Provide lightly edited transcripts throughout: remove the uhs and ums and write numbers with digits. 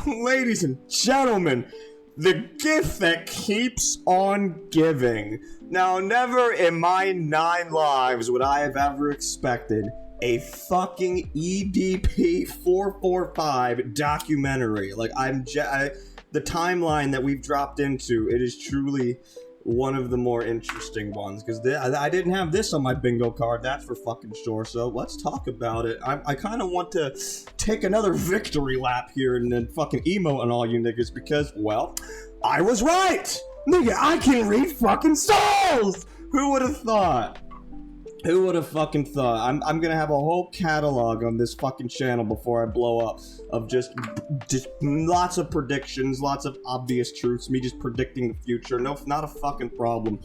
Ladies and gentlemen, the gift that keeps on giving. Now, never in my 9 lives would I have ever expected a fucking EDP445 documentary. Like, the timeline that we've dropped into, it is truly one of the more interesting ones, because I didn't have this on my bingo card, that's for fucking sure. So let's talk about it. I kind of want to take another victory lap here and then fucking emote on all you niggas, because, well, I was right! Nigga, I can read fucking souls! Who would have thought? Who would have fucking thought? I'm gonna have a whole catalog on this fucking channel before I blow up of just lots of predictions, lots of obvious truths, me just predicting the future. No, not a fucking problem.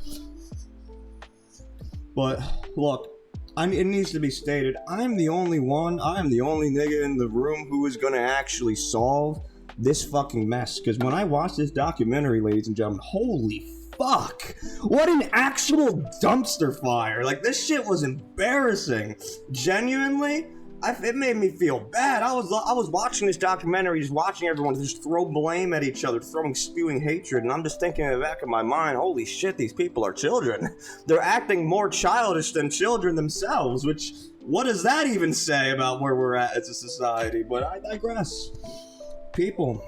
But, look, it needs to be stated, I'm the only nigga in the room who is gonna actually solve this fucking mess. Because when I watched this documentary, ladies and gentlemen, holy fuck, what an actual dumpster fire. Like, this shit was embarrassing. Genuinely, it made me feel bad. I was watching this documentary, just watching everyone just throw blame at each other, spewing hatred, and I'm just thinking in the back of my mind, holy shit, these people are children. They're acting more childish than children themselves, which, what does that even say about where we're at as a society? But I digress. People,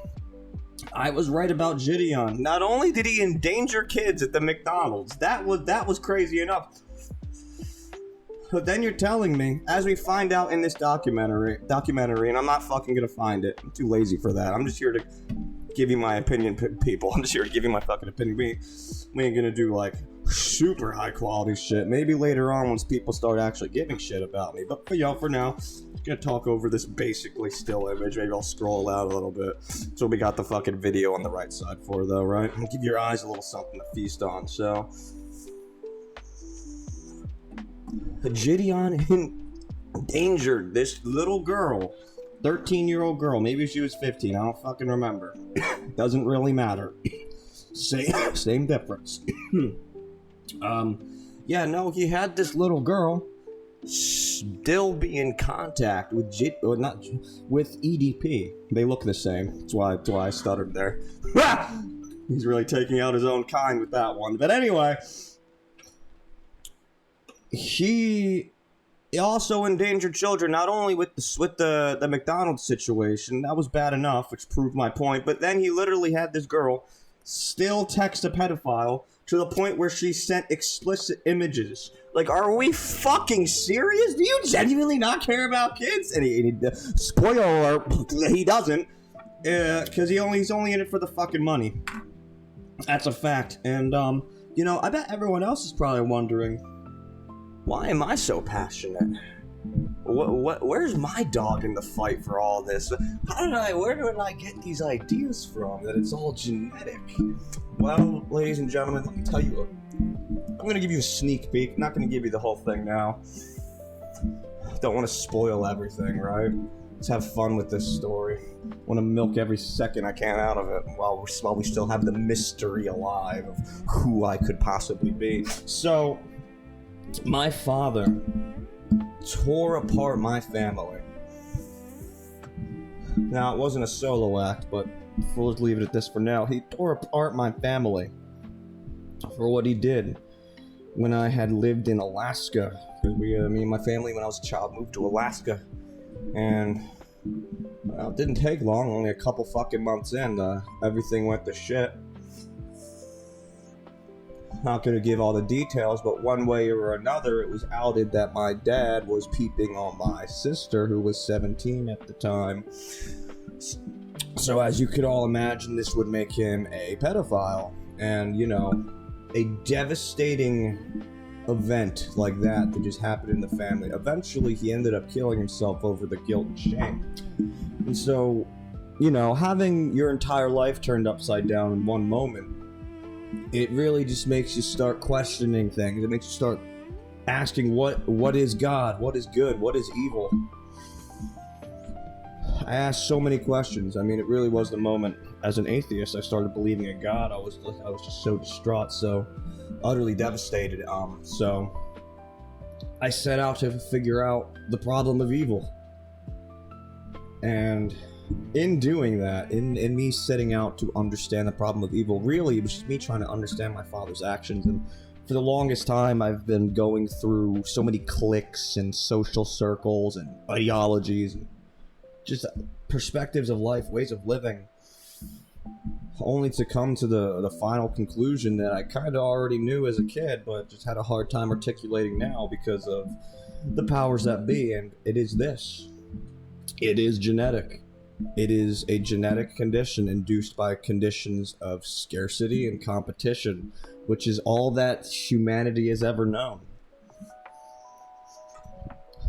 I was right about JiDion. Not only did he endanger kids at the McDonald's, that was crazy enough. But then you're telling me, as we find out in this documentary, and I'm not fucking gonna find it. I'm too lazy for that. I'm just here to give you my opinion, people. I'm just here to give you my fucking opinion. We ain't gonna do like super high quality shit. Maybe later on once people start actually giving shit about me. But for now, gonna talk over this basically still image. Maybe I'll scroll out a little bit. So we got the fucking video on the right side for, though, right? Give your eyes a little something to feast on. So JiDion endangered this little girl, 13-year-old girl. Maybe she was 15. I don't fucking remember. Doesn't really matter. Same difference. Yeah, no, he had this little girl still be in contact with with EDP. They look the same. That's why I stuttered there. He's really taking out his own kind with that one. But anyway, he also endangered children, not only with the McDonald's situation. That was bad enough, which proved my point. But then he literally had this girl still text a pedophile to the point where she sent explicit images. Like, are we fucking serious? Do you genuinely not care about kids? And he spoiler alert, he doesn't, because he's only in it for the fucking money. That's a fact. And you know, I bet everyone else is probably wondering, why am I so passionate? Where's my dog in the fight for all this? Where did I get these ideas from that it's all genetic? Well, ladies and gentlemen, let me tell you, I'm going to give you a sneak peek. I'm not going to give you the whole thing now. Don't want to spoil everything, right? Let's have fun with this story. I want to milk every second I can out of it while we still have the mystery alive of who I could possibly be. So, my father tore apart my family. Now, it wasn't a solo act, but we'll just leave it at this for now. He tore apart my family for what he did when I had lived in Alaska. Because me and my family, when I was a child, moved to Alaska. And, well, it didn't take long, only a couple fucking months in, everything went to shit. Not gonna give all the details, but one way or another, it was outed that my dad was peeping on my sister, who was 17 at the time. So as you could all imagine, this would make him a pedophile. And, you know, a devastating event like that just happened in the family. Eventually, he ended up killing himself over the guilt and shame. And so, you know, having your entire life turned upside down in one moment, it really just makes you start questioning things. It makes you start asking what is God, what is good, what is evil. I asked so many questions. I mean, it really was the moment as an atheist I started believing in God. I was just so distraught, so utterly devastated. So I set out to figure out the problem of evil. And in doing that, in me setting out to understand the problem of evil, really it was just me trying to understand my father's actions. And for the longest time, I've been going through so many cliques and social circles and ideologies and just perspectives of life, ways of living, only to come to the final conclusion that I kind of already knew as a kid, but just had a hard time articulating now because of the powers that be. And it is this. It is genetic. It is a genetic condition induced by conditions of scarcity and competition, which is all that humanity has ever known.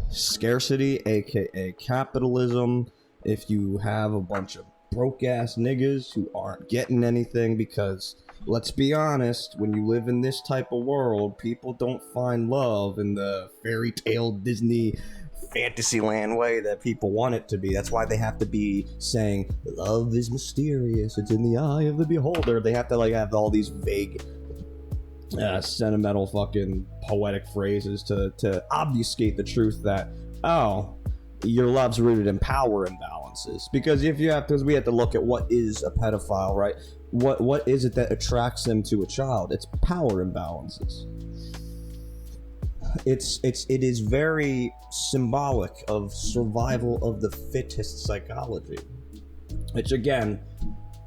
Scarcity, aka capitalism. If you have a bunch of broke ass niggas who aren't getting anything, because let's be honest, when you live in this type of world, people don't find love in the fairy tale Disney Fantasyland way that people want it to be. That's why they have to be saying love is mysterious, it's in the eye of the beholder. They have to like have all these vague sentimental fucking poetic phrases to obfuscate the truth that, oh, your love's rooted in power imbalances. Because if you have to, we have to look at what is a pedophile, right? What is it that attracts them to a child? It's power imbalances. It is very symbolic of survival of the fittest psychology, which again,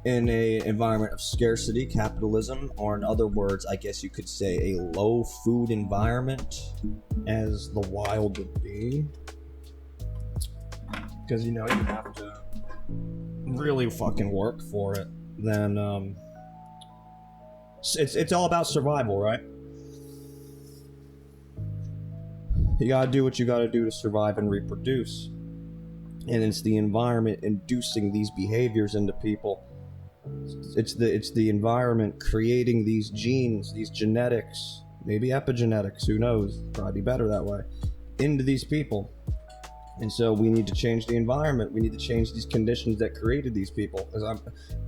in a environment of scarcity, capitalism, or in other words, I guess you could say a low food environment, as the wild would be, because you know you have to really fucking work for it. Then it's all about survival, right? You gotta do what you gotta do to survive and reproduce. And it's the environment inducing these behaviors into people. It's the environment creating these genes, these genetics, maybe epigenetics, who knows, probably better that way, into these people. And so we need to change the environment. We need to change these conditions that created these people. As I'm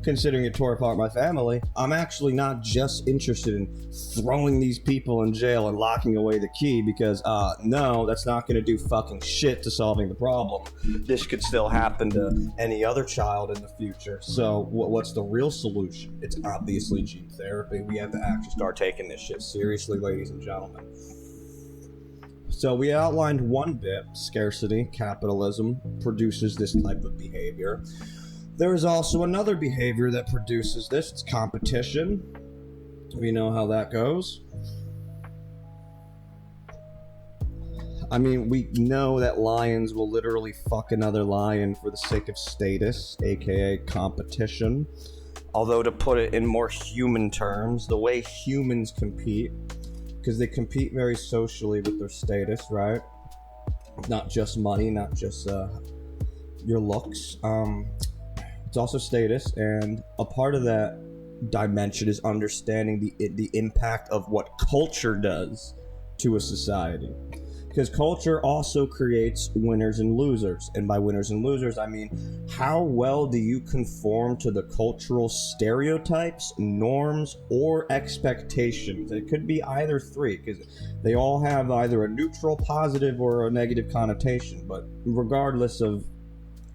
considering it tore apart my family, I'm actually not just interested in throwing these people in jail and locking away the key, because no, that's not going to do fucking shit to solving the problem. This could still happen to any other child in the future. So what's the real solution? It's obviously gene therapy. We have to actually start taking this shit seriously, ladies and gentlemen. So we outlined one bit: scarcity, capitalism produces this type of behavior. There is also another behavior that produces this. It's competition. We know how that goes. I mean, we know that lions will literally fuck another lion for the sake of status, aka competition. Although, to put it in more human terms, the way humans compete, because they compete very socially with their status, right? Not just money, not just your looks. It's also status, and a part of that dimension is understanding the impact of what culture does to a society. Because culture also creates winners and losers. And by winners and losers, I mean, how well do you conform to the cultural stereotypes, norms, or expectations? It could be either three, because they all have either a neutral, positive, or a negative connotation. But regardless of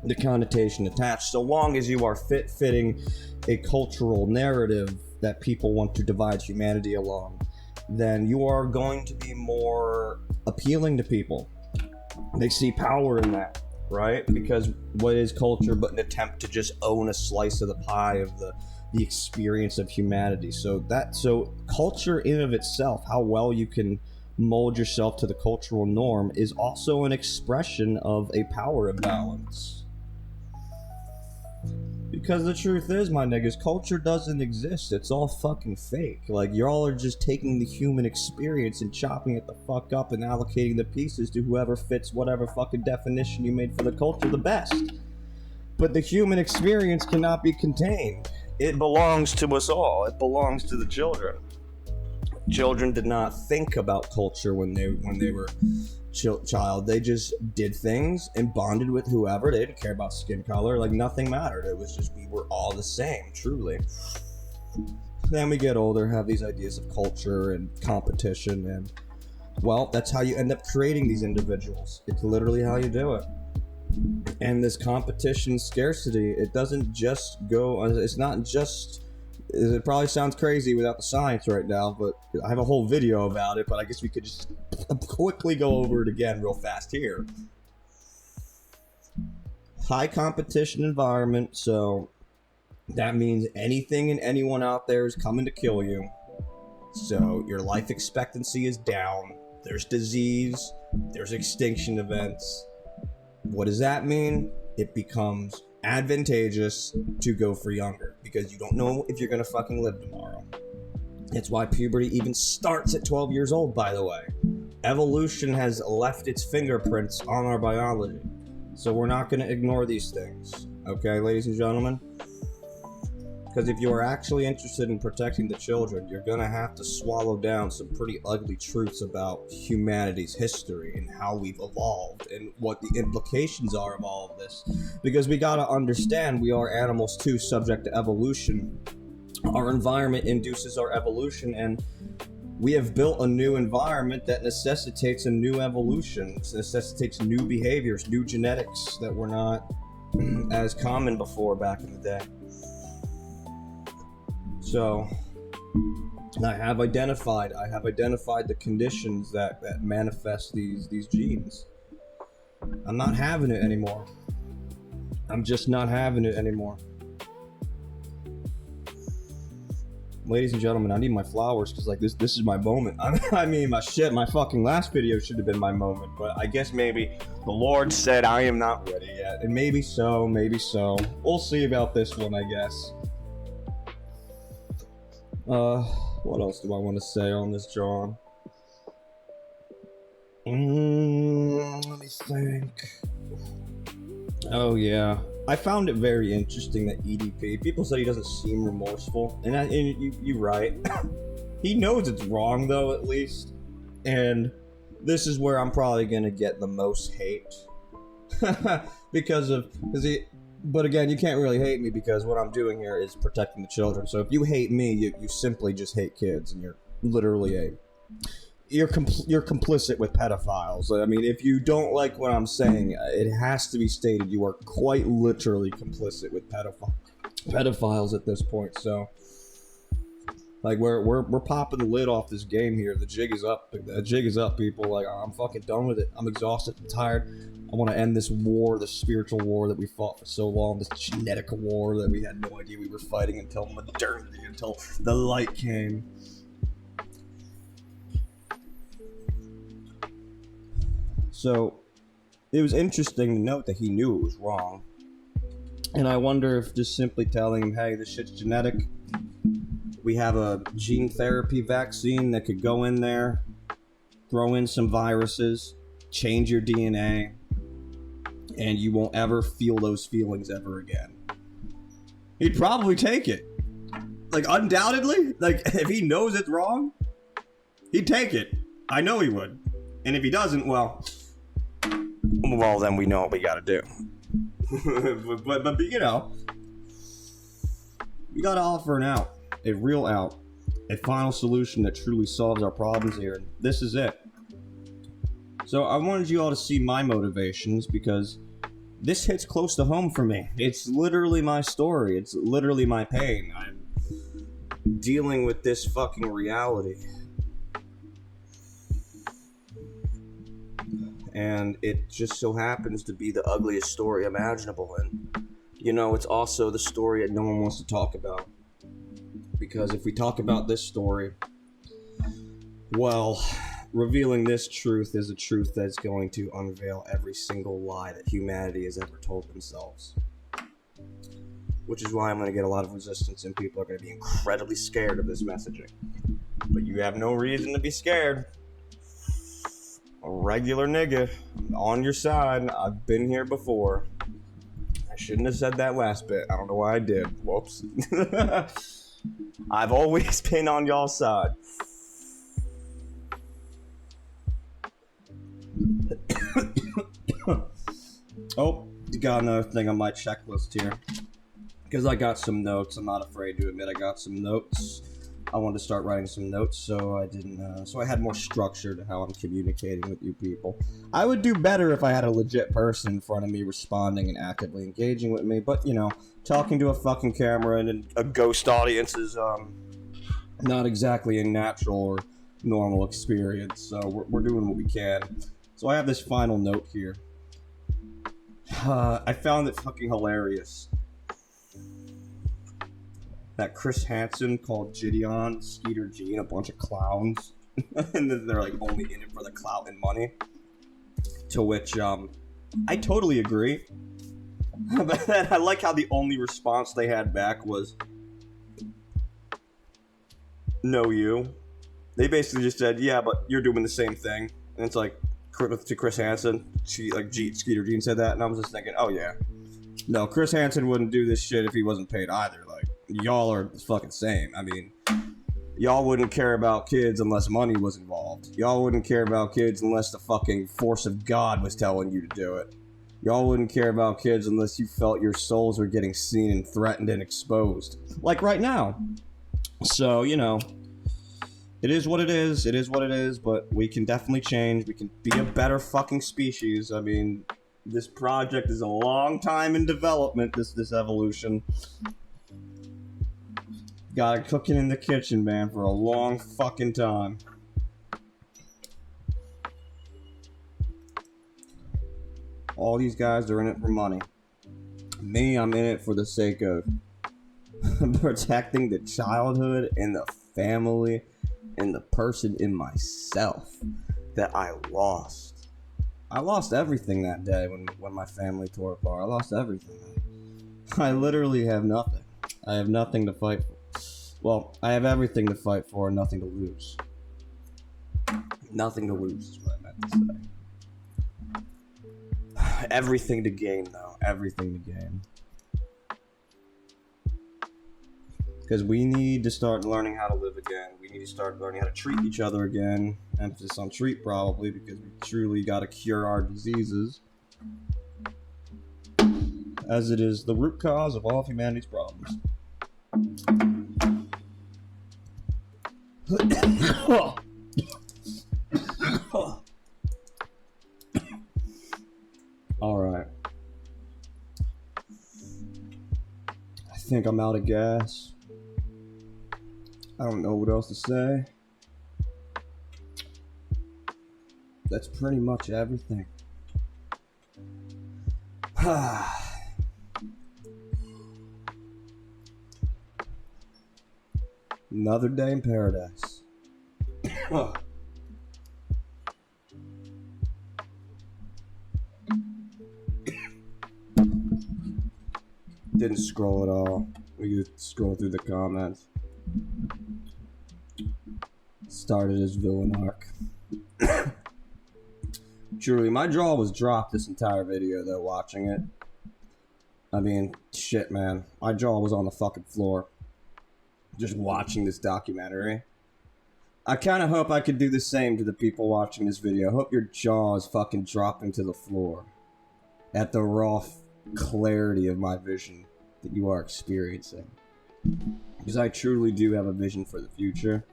the connotation attached, so long as you are fitting a cultural narrative that people want to divide humanity along, then you are going to be more appealing to people. They see power in that, right? Because what is culture but an attempt to just own a slice of the pie of the experience of humanity? So culture in of itself, how well you can mold yourself to the cultural norm, is also an expression of a power imbalance. Because the truth is, my niggas, culture doesn't exist. It's all fucking fake. Like, y'all are just taking the human experience and chopping it the fuck up and allocating the pieces to whoever fits whatever fucking definition you made for the culture the best. But the human experience cannot be contained. It belongs to us all. It belongs to the children. Children did not think about culture when they were child. They just did things and bonded with whoever. They didn't care about skin color. Like, nothing mattered. It was just, we were all the same, truly. Then we get older, have these ideas of culture and competition, and well, that's how you end up creating these individuals. It's literally how you do it. And this competition scarcity, it doesn't just go, it's not just, it probably sounds crazy without the science right now, but I have a whole video about it, but I guess we could just quickly go over it again real fast here. High competition environment, so that means anything and anyone out there is coming to kill you. So your life expectancy is down, there's disease, there's extinction events. What does that mean? It becomes advantageous to go for younger because you don't know if you're gonna fucking live tomorrow. That's why puberty even starts at 12 years old, by the way. Evolution has left its fingerprints on our biology. So we're not gonna ignore these things. Okay, ladies and gentlemen? Because if you are actually interested in protecting the children, you're gonna have to swallow down some pretty ugly truths about humanity's history and how we've evolved and what the implications are of all of this. Because we gotta understand we are animals too, subject to evolution. Our environment induces our evolution, and we have built a new environment that necessitates a new evolution. It necessitates new behaviors, new genetics that were not as common before back in the day. So, I have identified the conditions that manifest these genes. I'm not having it anymore. I'm just not having it anymore. Ladies and gentlemen, I need my flowers because like this is my moment. I mean, my fucking last video should have been my moment, but I guess maybe the Lord said I am not ready yet, and maybe so. We'll see about this one, I guess. What else do I want to say on this, John? Let me think. Oh yeah, I found it very interesting that EDP. People say he doesn't seem remorseful, and you're right. He knows it's wrong though, at least. And this is where I'm probably gonna get the most hate But again, you can't really hate me because what I'm doing here is protecting the children. So if you hate me, you simply just hate kids, and you're literally you're complicit with pedophiles. I mean, if you don't like what I'm saying, it has to be stated you are quite literally complicit with pedophiles at this point. So, like, we're popping the lid off this game here. The jig is up. The jig is up, people. Like, I'm fucking done with it. I'm exhausted. I'm tired. I want to end this war, the spiritual war that we fought for so long, this genetic war that we had no idea we were fighting until modernity, until the light came. So, it was interesting to note that he knew it was wrong. And I wonder if just simply telling him, hey, this shit's genetic, we have a gene therapy vaccine that could go in there, throw in some viruses, change your DNA, and you won't ever feel those feelings ever again. He'd probably take it. Like, undoubtedly. Like, if he knows it's wrong, he'd take it. I know he would. And if he doesn't, well, then we know what we gotta do. but you know, we gotta offer an out. A real out. A final solution that truly solves our problems here. This is it. So I wanted you all to see my motivations because this hits close to home for me. It's literally my story. It's literally my pain. I'm dealing with this fucking reality. And it just so happens to be the ugliest story imaginable. And, you know, it's also the story that no one wants to talk about. Because if we talk about this story, well, revealing this truth is a truth that's going to unveil every single lie that humanity has ever told themselves. Which is why I'm going to get a lot of resistance and people are going to be incredibly scared of this messaging. But you have no reason to be scared. A regular nigga on your side. I've been here before. I shouldn't have said that last bit. I don't know why I did. Whoops. I've always been on y'all's side. Oh, got another thing on my checklist here. Because I got some notes. I'm not afraid to admit I got some notes. I wanted to start writing some notes, so I had more structure to how I'm communicating with you people. I would do better if I had a legit person in front of me responding and actively engaging with me, but, you know, talking to a fucking camera and a ghost audience is, not exactly a natural or normal experience, so we're doing what we can. So I have this final note here. I found it fucking hilarious that Chris Hansen called JiDion, Skeeter G, and a bunch of clowns. And then they're like only in it for the clout and money. To which, I totally agree. But then I like how the only response they had back was, no, you. They basically just said, yeah, but you're doing the same thing. And it's like, to Chris Hansen, Skeeter G said that, and I was just thinking, oh yeah. No, Chris Hansen wouldn't do this shit if he wasn't paid either. Like, y'all are the fucking same. I mean, y'all wouldn't care about kids unless money was involved. Y'all wouldn't care about kids unless the fucking force of God was telling you to do it. Y'all wouldn't care about kids unless you felt your souls were getting seen and threatened and exposed. Like right now. So, you know, it is what it is. It is what it is, but we can definitely change. We can be a better fucking species. I mean, this project is a long time in development, this evolution. Got it cooking in the kitchen, man, for a long fucking time. All these guys are in it for money. Me, I'm in it for the sake of protecting the childhood and the family and the person in myself that I lost. I lost everything that day when my family tore apart. I lost everything. I literally have nothing. I have nothing to fight for. Well, I have everything to fight for and nothing to lose. Nothing to lose is what I meant to say. Everything to gain, though. Everything to gain. Because we need to start learning how to live again. We need to start learning how to treat each other again. Emphasis on treat, probably, because we truly got to cure our diseases. As it is the root cause of all of humanity's problems. Alright. I think I'm out of gas. I don't know what else to say. That's pretty much everything. Another day in paradise. Didn't scroll at all. We could scroll through the comments. Started as villain arc. Truly, my jaw was dropped this entire video though, watching it. I mean, shit, man. My jaw was on the fucking floor. Just watching this documentary. I kind of hope I could do the same to the people watching this video. I hope your jaw is fucking dropping to the floor at the raw clarity of my vision that you are experiencing. Because I truly do have a vision for the future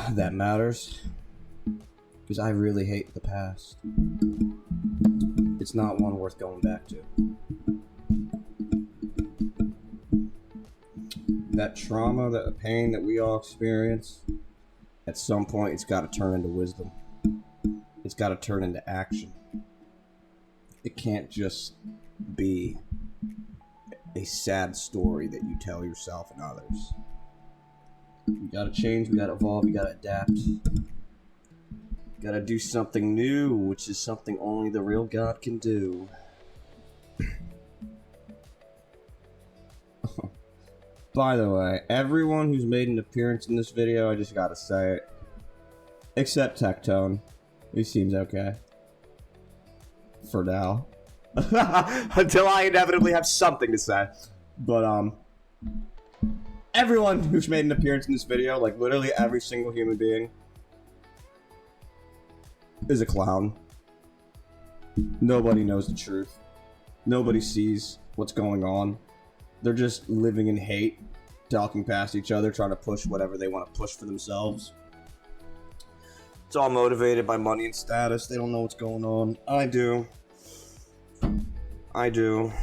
that matters. Because I really hate the past. It's not one worth going back to. That trauma, that pain that we all experience, at some point it's got to turn into wisdom. It's got to turn into action. It can't just be a sad story that you tell yourself and others. We gotta change, we gotta evolve, we gotta adapt. Gotta do something new, which is something only the real God can do. By the way, everyone who's made an appearance in this video, I just gotta say it. Except Tectone. He seems okay. For now. Until I inevitably have something to say. But, everyone who's made an appearance in this video, like literally every single human being, is a clown. Nobody knows the truth. Nobody sees what's going on. They're just living in hate talking past each other, trying to push whatever they want to push for themselves. It's all motivated by money and status. They don't know what's going on. I do.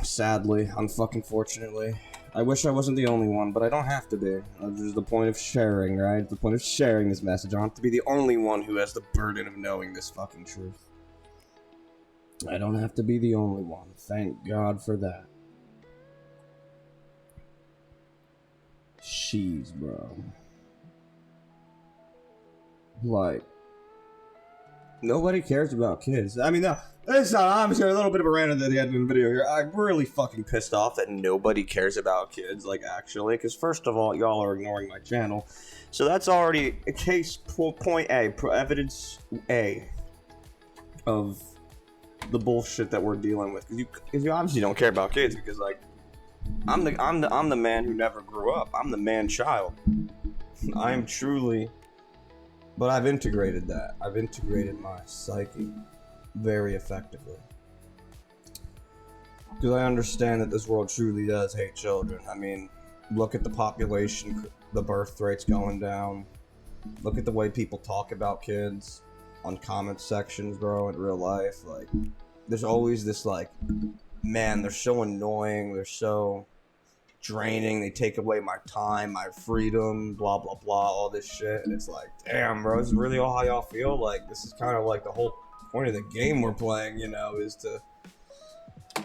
Sadly, unfortunately. I wish I wasn't the only one, but I don't have to be. This is the point of sharing, right? The point of sharing this message. I don't have to be the only one who has the burden of knowing this fucking truth. I don't have to be the only one. Thank God for that. Jeez, bro. Like, nobody cares about kids. I mean, no, I'm just a little bit of a rant at the end of the video here. I'm really fucking pissed off that nobody cares about kids, like, actually, because first of all, y'all are ignoring my channel. So that's already a case point A, evidence A of the bullshit that we're dealing with. Because you obviously don't care about kids, because, like, I'm the man who never grew up. I'm the man child. I am truly, but I've integrated that. I've integrated my psyche very effectively. Because I understand that this world truly does hate children. I mean, look at the population, the birth rates going down. Look at the way people talk about kids on comment sections, bro, in real life. Like, there's always this, like, man, they're so annoying, they're so draining, they take away my time, my freedom, blah, blah, blah, all this shit. And it's like, damn, bro, this is really all how y'all feel? Like, this is kind of like the whole point of the game we're playing, you know, is to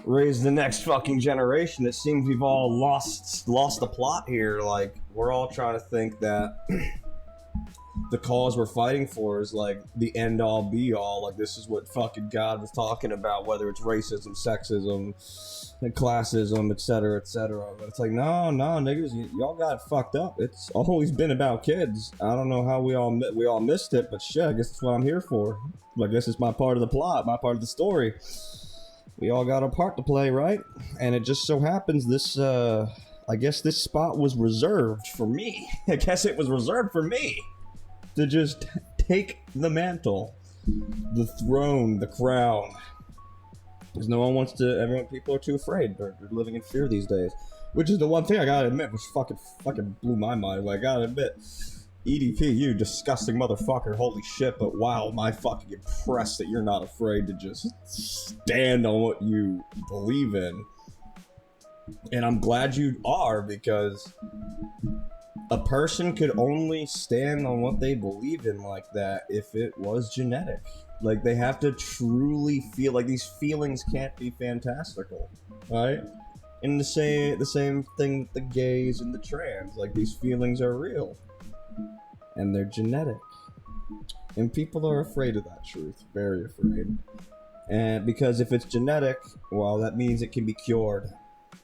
raise the next fucking generation. It seems we've all lost the plot here. Like, we're all trying to think that the cause we're fighting for is like the end all be all. Like, this is what fucking God was talking about, whether it's racism, sexism, and classism, etc., etc. But it's like, no, niggas, y'all got it fucked up. It's always been about kids. I don't know how we all missed it, but shit, I guess that's what I'm here for. I guess it's my part of the plot, my part of the story. We all got a part to play, right? And it just so happens this, I guess this spot was reserved for me. I guess it was reserved for me to just take the mantle, the throne, the crown. Because no one wants to, people are too afraid. They're living in fear these days. Which is the one thing I gotta admit, which fucking blew my mind. Like, I gotta admit, EDP, you disgusting motherfucker, holy shit, but wow, am I fucking impressed that you're not afraid to just stand on what you believe in. And I'm glad you are, because a person could only stand on what they believe in like that if it was genetic. Like, they have to truly feel, like, these feelings can't be fantastical, right? And the same thing with the gays and the trans. Like, these feelings are real. And they're genetic. And people are afraid of that truth. Very afraid. And because if it's genetic, well, that means it can be cured.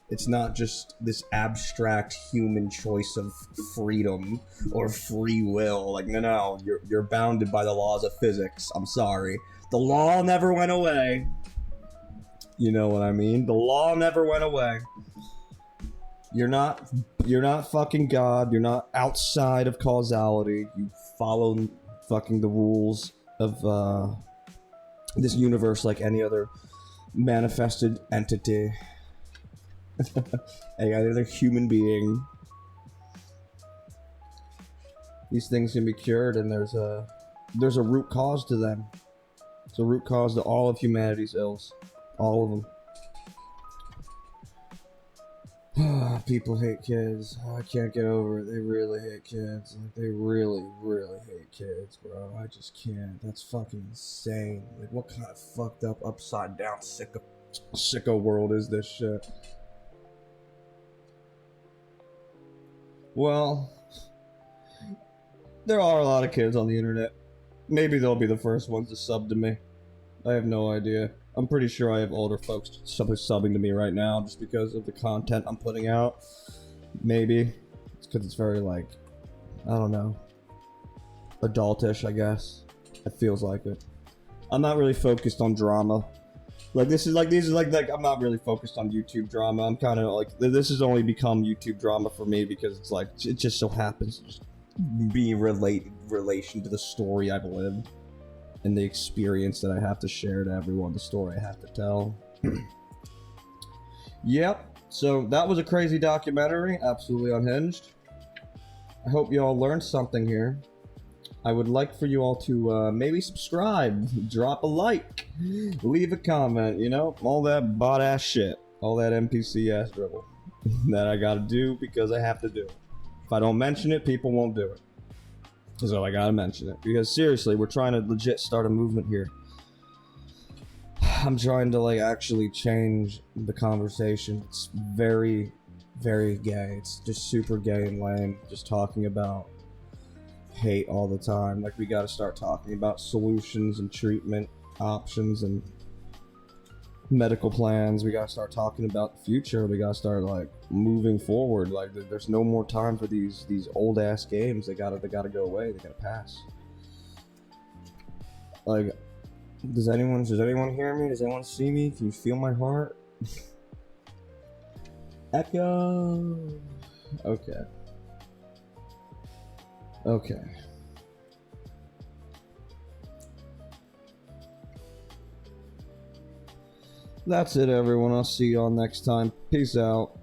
It's not just this abstract human choice of freedom or free will. Like, no, you're bounded by the laws of physics. I'm sorry. The law never went away. You know what I mean? The law never went away. You're not fucking God. You're not outside of causality. You follow fucking the rules of this universe like any other manifested entity. Any other human being. These things can be cured, and there's a root cause to them. It's a root cause to all of humanity's ills. All of them. People hate kids. I can't get over it. They really hate kids. Like, they really, really hate kids, bro. I just can't. That's fucking insane. Like, what kind of fucked up, upside down, sicko world is this shit? Well, there are a lot of kids on the internet. Maybe they'll be the first ones to sub to me. I have no idea. I'm pretty sure I have older folks subbing to me right now just because of the content I'm putting out. Maybe. It's because it's very, like, I don't know, adultish, I guess. It feels like it. I'm not really focused on drama. Like, these are like, I'm not really focused on YouTube drama. I'm kind of like, this has only become YouTube drama for me because it's like, it just so happens to just be relation to the story I've lived and the experience that I have to share to everyone, the story I have to tell. Yep. So that was a crazy documentary, absolutely unhinged. I hope you all learned something here. I would like for you all to maybe subscribe, drop a like, leave a comment, you know, all that bot ass shit, all that NPC ass dribble that I gotta do because I have to do it. If I don't mention it, people won't do it. So I gotta mention it because seriously, we're trying to legit start a movement here. I'm trying to like actually change the conversation. It's very, very gay. It's just super gay and lame. Just talking about hate all the time. Like, we gotta start talking about solutions and treatment options and medical plans. We gotta start talking about the future. We gotta start like moving forward. Like, there's no more time for these old ass games. They gotta go away. They gotta pass. Like, does anyone hear me? Does anyone see me? Can you feel my heart? Echo. Okay. Okay. That's it, everyone. I'll see y'all next time. Peace out.